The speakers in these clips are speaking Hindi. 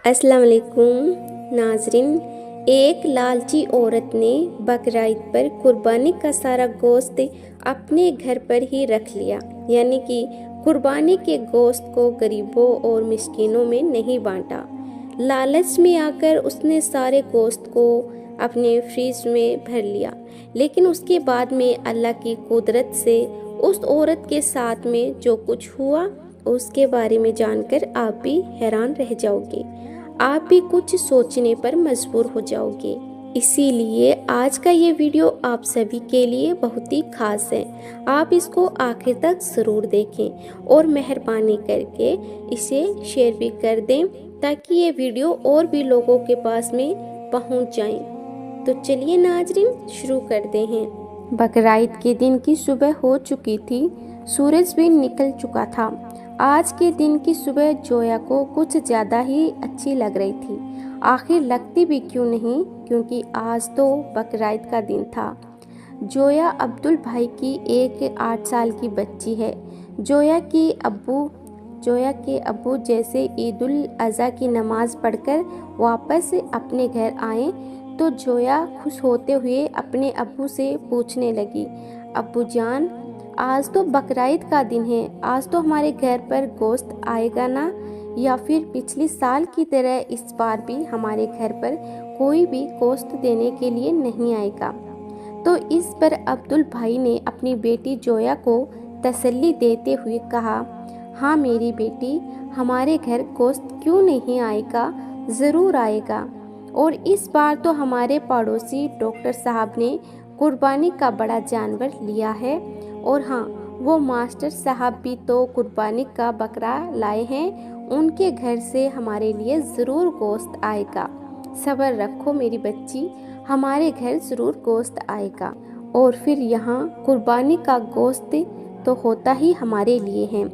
अस्सलाम वालेकुम नाजरीन। एक लालची औरत ने बकरीद पर कुर्बानी का सारा गोश्त अपने घर पर ही रख लिया, यानी कि कुर्बानी के गोश्त को गरीबों और मिस्कीनों में नहीं बांटा। लालच में आकर उसने सारे गोश्त को अपने फ्रिज में भर लिया, लेकिन उसके बाद में अल्लाह की कुदरत से उस औरत के साथ में जो कुछ हुआ उसके बारे में जानकर आप भी हैरान रह जाओगे। आप भी कुछ सोचने पर मजबूर हो जाओगे। इसीलिए आज का ये वीडियो आप सभी के लिए बहुत ही खास है। आप इसको आखिर तक ज़रूर देखें और मेहरबानी करके इसे शेयर भी कर दें ताकि ये वीडियो और भी लोगों के पास में पहुंच जाए। तो चलिए नाजरीन शुरू करते हैं। बकरीद के दिन की सुबह हो चुकी थी, सूरज भी निकल चुका था। आज के दिन की सुबह जोया को कुछ ज़्यादा ही अच्छी लग रही थी। आखिर लगती भी क्यों नहीं, क्योंकि आज तो बकरीद का दिन था। जोया अब्दुल भाई की एक 8 साल की बच्ची है। जोया के अब्बू जैसे ईद-उल अज़हा की नमाज पढ़कर वापस अपने घर आए तो जोया खुश होते हुए अपने अब्बू से पूछने लगी, अब्बू जान, आज तो बकरीद का दिन है, आज तो हमारे घर पर गोश्त आएगा ना? या फिर पिछली साल की तरह इस बार भी हमारे घर पर कोई भी गोश्त देने के लिए नहीं आएगा? तो इस पर अब्दुल भाई ने अपनी बेटी जोया को तसल्ली देते हुए कहा, हाँ मेरी बेटी, हमारे घर गोश्त क्यों नहीं आएगा, ज़रूर आएगा। और इस बार तो हमारे पड़ोसी डॉक्टर साहब ने कुर्बानी का बड़ा जानवर लिया है, और हाँ, वो मास्टर साहब भी तो कुर्बानी का बकरा लाए हैं, उनके घर से हमारे लिए ज़रूर गोश्त आएगा। सब्र रखो मेरी बच्ची, हमारे घर ज़रूर गोश्त आएगा। और फिर यहाँ कुर्बानी का गोश्त तो होता ही हमारे लिए है।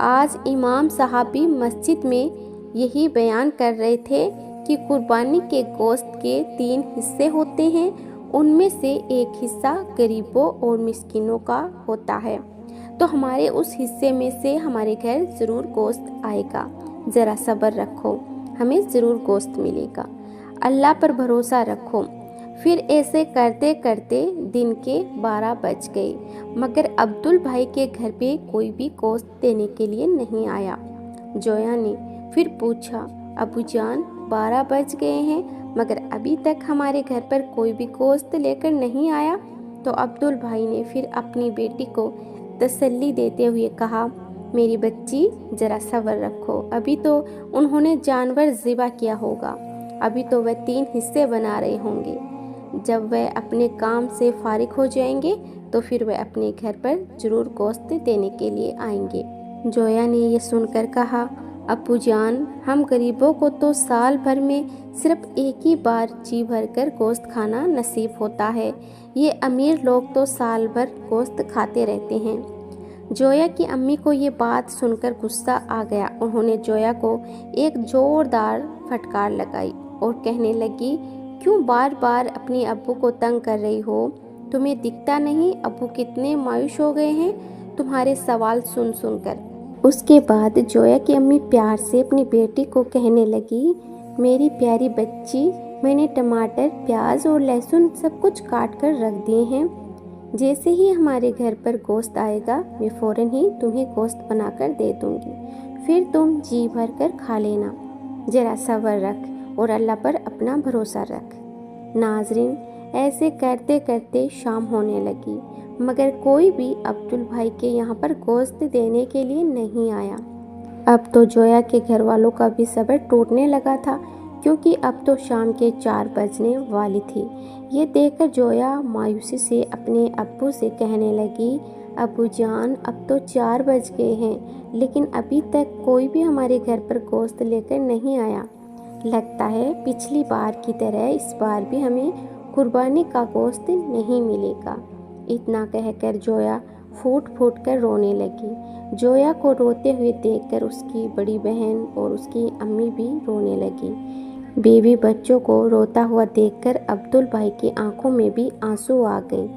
आज इमाम साहब भी मस्जिद में यही बयान कर रहे थे कि कुर्बानी के गोश्त के 3 हिस्से होते हैं, उनमें से एक हिस्सा गरीबों और मिस्कीनों का होता है। तो हमारे उस हिस्से में से हमारे घर ज़रूर गोश्त आएगा। ज़रा सब्र रखो, हमें ज़रूर गोश्त मिलेगा। अल्लाह पर भरोसा रखो। फिर ऐसे करते करते दिन के 12 बज गए, मगर अब्दुल भाई के घर पे कोई भी गोश्त देने के लिए नहीं आया। जोया ने फिर पूछा, अबू जान, 12 बज गए हैं मगर अभी तक हमारे घर पर कोई भी गोश्त लेकर नहीं आया? तो अब्दुल भाई ने फिर अपनी बेटी को तसल्ली देते हुए कहा, मेरी बच्ची, ज़रा सब्र रखो, अभी तो उन्होंने जानवर ज़िबा किया होगा, अभी तो वह 3 हिस्से बना रहे होंगे। जब वह अपने काम से फारिग हो जाएंगे तो फिर वह अपने घर पर ज़रूर गोश्त देने के लिए आएंगे। जोया ने यह सुनकर कहा, अब्बू जान, हम गरीबों को तो साल भर में सिर्फ एक ही बार जी भरकर गोश्त खाना नसीब होता है, ये अमीर लोग तो साल भर गोश्त खाते रहते हैं। जोया की अम्मी को ये बात सुनकर गुस्सा आ गया। उन्होंने जोया को एक ज़ोरदार फटकार लगाई और कहने लगी, क्यों बार बार अपने अब्बू को तंग कर रही हो? तुम्हें दिखता नहीं अब्बू कितने मायूस हो गए हैं तुम्हारे सवाल सुन सुनकर। उसके बाद जोया की अम्मी प्यार से अपनी बेटी को कहने लगी, मेरी प्यारी बच्ची, मैंने टमाटर, प्याज और लहसुन सब कुछ काट कर रख दिए हैं। जैसे ही हमारे घर पर गोश्त आएगा मैं फ़ौरन ही तुम्हें गोश्त बनाकर दे दूंगी, फिर तुम जी भर कर खा लेना। ज़रा सब्र रख और अल्लाह पर अपना भरोसा रख। नाजरीन, ऐसे करते करते शाम होने लगी, मगर कोई भी अब्दुल भाई के यहाँ पर गोश्त देने के लिए नहीं आया। अब तो जोया के घर वालों का भी सब्र टूटने लगा था, क्योंकि अब तो शाम के 4 बजने वाली थी। ये देखकर जोया मायूसी से अपने अब्बू से कहने लगी, अब्बू जान, अब तो 4 बज गए हैं, लेकिन अभी तक कोई भी हमारे घर पर गोश्त लेकर नहीं आया। लगता है पिछली बार की तरह इस बार भी हमें कुर्बानी का गोश्त नहीं मिलेगा। इतना कहकर जोया फूट फूट कर रोने लगी। जोया को रोते हुए देखकर उसकी बड़ी बहन और उसकी अम्मी भी रोने लगी। बीवी बच्चों को रोता हुआ देखकर अब्दुल भाई की आंखों में भी आंसू आ गए।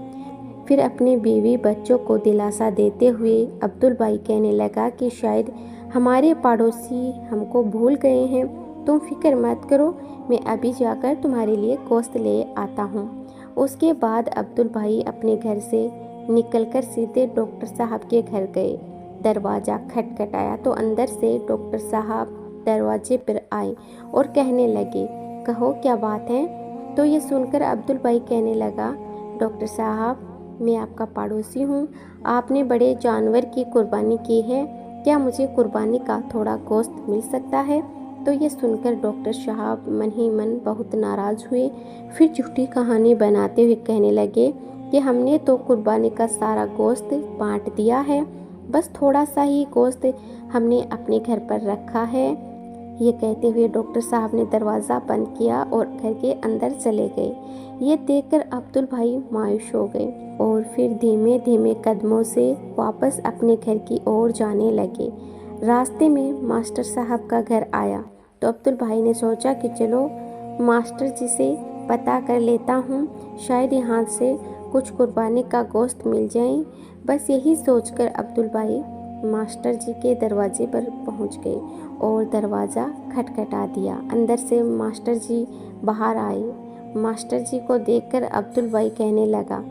फिर अपने बीवी बच्चों को दिलासा देते हुए अब्दुल भाई कहने लगा कि शायद हमारे पड़ोसी हमको भूल गए हैं, तुम फिक्र मत करो, मैं अभी जाकर तुम्हारे लिए गोश्त ले आता हूँ। उसके बाद अब्दुल भाई अपने घर से निकलकर सीधे डॉक्टर साहब के घर गए। दरवाज़ा खटखटाया तो अंदर से डॉक्टर साहब दरवाजे पर आए और कहने लगे, कहो क्या बात है। तो ये सुनकर अब्दुल भाई कहने लगा, डॉक्टर साहब मैं आपका पड़ोसी हूँ, आपने बड़े जानवर की कुर्बानी की है, क्या मुझे कुर्बानी का थोड़ा गोश्त मिल सकता है। तो ये सुनकर डॉक्टर साहब मन ही मन बहुत नाराज़ हुए। फिर झूठी कहानी बनाते हुए कहने लगे कि हमने तो कुर्बानी का सारा गोश्त बांट दिया है, बस थोड़ा सा ही गोश्त हमने अपने घर पर रखा है। ये कहते हुए डॉक्टर साहब ने दरवाज़ा बंद किया और घर के अंदर चले गए। ये देखकर अब्दुल भाई मायूस हो गए और फिर धीमे धीमे कदमों से वापस अपने घर की ओर जाने लगे। रास्ते में मास्टर साहब का घर आया तो अब्दुल भाई ने सोचा कि चलो मास्टर जी से पता कर लेता हूँ, शायद यहाँ से कुछ कुर्बानी का गोश्त मिल जाए। बस यही सोचकर अब्दुल भाई मास्टर जी के दरवाजे पर पहुँच गए और दरवाज़ा खटखटा दिया। अंदर से मास्टर जी बाहर आए। मास्टर जी को देखकर अब्दुल भाई कहने लगा,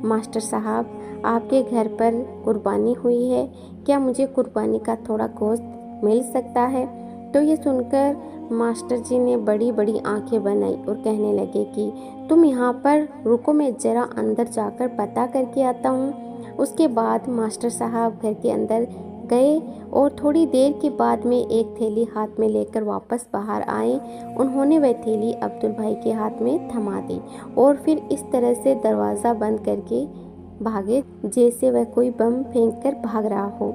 मास्टर साहब आपके घर पर कुर्बानी हुई है, क्या मुझे कुर्बानी का थोड़ा गोश्त मिल सकता है। तो ये सुनकर मास्टर जी ने बड़ी बड़ी आंखें बनाई और कहने लगे कि तुम यहाँ पर रुको, मैं ज़रा अंदर जाकर पता करके आता हूँ। उसके बाद मास्टर साहब घर के अंदर गए और थोड़ी देर के बाद में एक थैली हाथ में लेकर वापस बाहर आए। उन्होंने वह थैली अब्दुल भाई के हाथ में थमा दी और फिर इस तरह से दरवाज़ा बंद करके भागे जैसे वह कोई बम फेंक कर भाग रहा हो।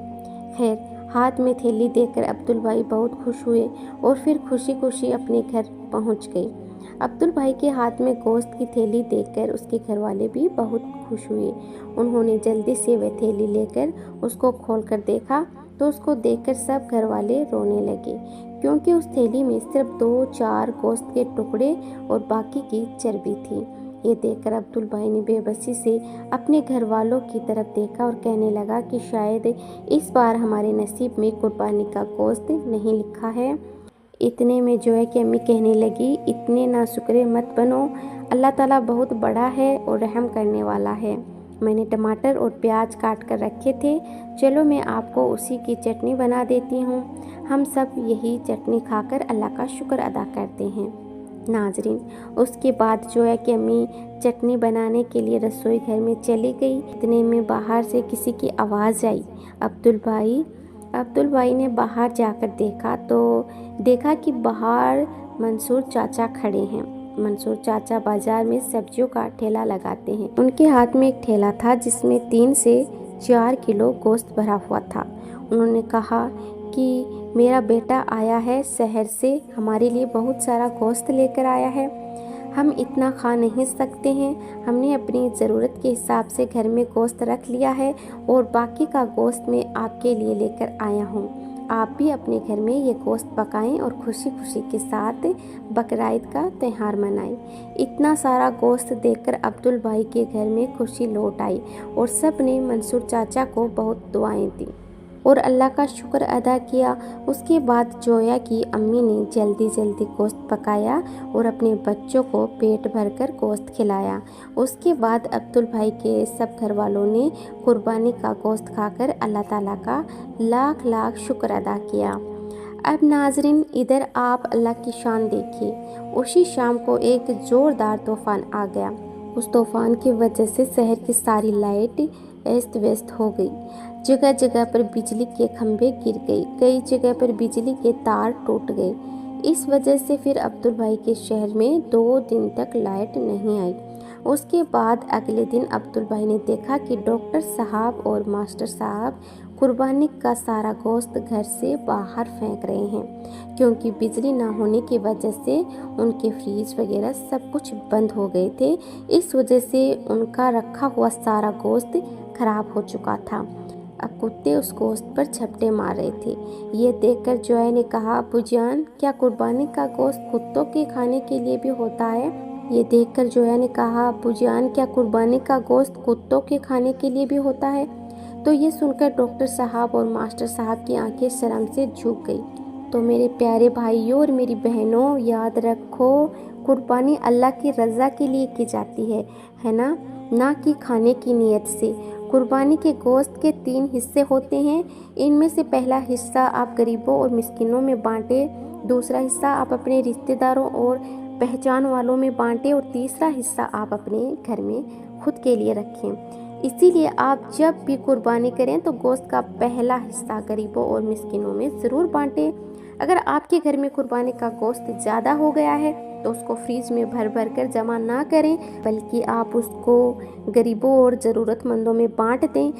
खैर हाथ में थैली देखकर अब्दुल भाई बहुत खुश हुए और फिर खुशी खुशी अपने घर पहुंच गए। अब्दुल भाई के हाथ में गोश्त की थैली देखकर उसके घर वाले भी बहुत खुश हुए। उन्होंने जल्दी से वह थैली लेकर उसको खोलकर देखा तो उसको देखकर सब घर वाले रोने लगे, क्योंकि उस थैली में सिर्फ 2-4 गोश्त के टुकड़े और बाकी की चर्बी थी। ये देखकर अब्दुल भाई ने बेबसी से अपने घर वालों की तरफ देखा और कहने लगा कि शायद इस बार हमारे नसीब में कुर्बानी का गोश्त नहीं लिखा है। इतने में जोया की अम्मी कहने लगी, इतने नाशुक्रे मत बनो, अल्लाह ताला बहुत बड़ा है और रहम करने वाला है। मैंने टमाटर और प्याज काट कर रखे थे, चलो मैं आपको उसी की चटनी बना देती हूँ। हम सब यही चटनी खाकर अल्लाह का शुक्र अदा करते हैं। नाजरीन, उसके बाद जोया की अम्मी चटनी बनाने के लिए रसोई घर में चली गई। इतने में बाहर से किसी की आवाज़ आई, अब्दुल भाई ने बाहर जाकर देखा कि बाहर मंसूर चाचा खड़े हैं। मंसूर चाचा बाजार में सब्जियों का ठेला लगाते हैं। उनके हाथ में एक ठेला था जिसमें 3 से 4 किलो गोश्त भरा हुआ था। उन्होंने कहा कि मेरा बेटा आया है शहर से, हमारे लिए बहुत सारा गोश्त लेकर आया है, हम इतना खा नहीं सकते हैं, हमने अपनी ज़रूरत के हिसाब से घर में गोश्त रख लिया है और बाकी का गोश्त मैं आपके लिए लेकर आया हूँ। आप भी अपने घर में ये गोश्त पकाएं और खुशी खुशी के साथ बकरीद का त्यौहार मनाएं। इतना सारा गोश्त देखकर अब्दुल भाई के घर में खुशी लौट आई और सब ने मंसूर चाचा को बहुत दुआएं दी और अल्लाह का शुक्र अदा किया। उसके बाद जोया की अम्मी ने जल्दी जल्दी गोश्त पकाया और अपने बच्चों को पेट भरकर गोश्त खिलाया। उसके बाद अब्दुल भाई के सब घर वालों ने कुर्बानी का गोश्त खाकर अल्लाह ताला का लाख लाख शुक्र अदा किया। अब नाजरीन, इधर आप अल्लाह की शान देखिए। उसी शाम को एक ज़ोरदार तूफान आ गया। उस तूफान की वजह से शहर की सारी लाइट अस्त व्यस्त हो गई। जगह जगह पर बिजली के खंभे गिर गए, कई जगह पर बिजली के तार टूट गए। इस वजह से फिर अब्दुल भाई के शहर में 2 दिन तक लाइट नहीं आई। उसके बाद अगले दिन अब्दुल भाई ने देखा कि डॉक्टर साहब और मास्टर साहब कुर्बानी का सारा गोश्त घर से बाहर फेंक रहे हैं, क्योंकि बिजली ना होने की वजह से उनके फ्रीज वगैरह सब कुछ बंद हो गए थे। इस वजह से उनका रखा हुआ सारा गोश्त खराब हो चुका था। अब कुत्ते उस गोश्त पर झपटे मार रहे थे। ये देखकर जोया ने कहा, अब्बूजान, क्या कुर्बानी का गोश्त कुत्तों के खाने के लिए भी होता है। ये देखकर जोया ने कहा, अब्बूजान, क्या कुर्बानी का गोश्त कुत्तों के खाने के लिए भी होता है। तो ये सुनकर डॉक्टर साहब और मास्टर साहब की आंखें शर्म से झुक गई। तो मेरे प्यारे भाइयों और मेरी बहनों, याद रखो कुर्बानी अल्लाह की रज़ा के लिए की जाती है ना कि खाने की नीयत से। कुर्बानी के गोश्त के 3 हिस्से होते हैं। इनमें से पहला हिस्सा आप गरीबों और मिस्किनों में बांटें, दूसरा हिस्सा आप अपने रिश्तेदारों और पहचान वालों में बांटें और तीसरा हिस्सा आप अपने घर में खुद के लिए रखें। इसीलिए आप जब भी कुर्बानी करें तो गोश्त का पहला हिस्सा गरीबों और मिस्किनों में ज़रूर बांटें। अगर आपके घर में कुर्बानी का गोश्त ज़्यादा हो गया है तो उसको फ्रीज में भर भर कर जमा ना करें, बल्कि आप उसको गरीबों और ज़रूरतमंदों में बांट दें।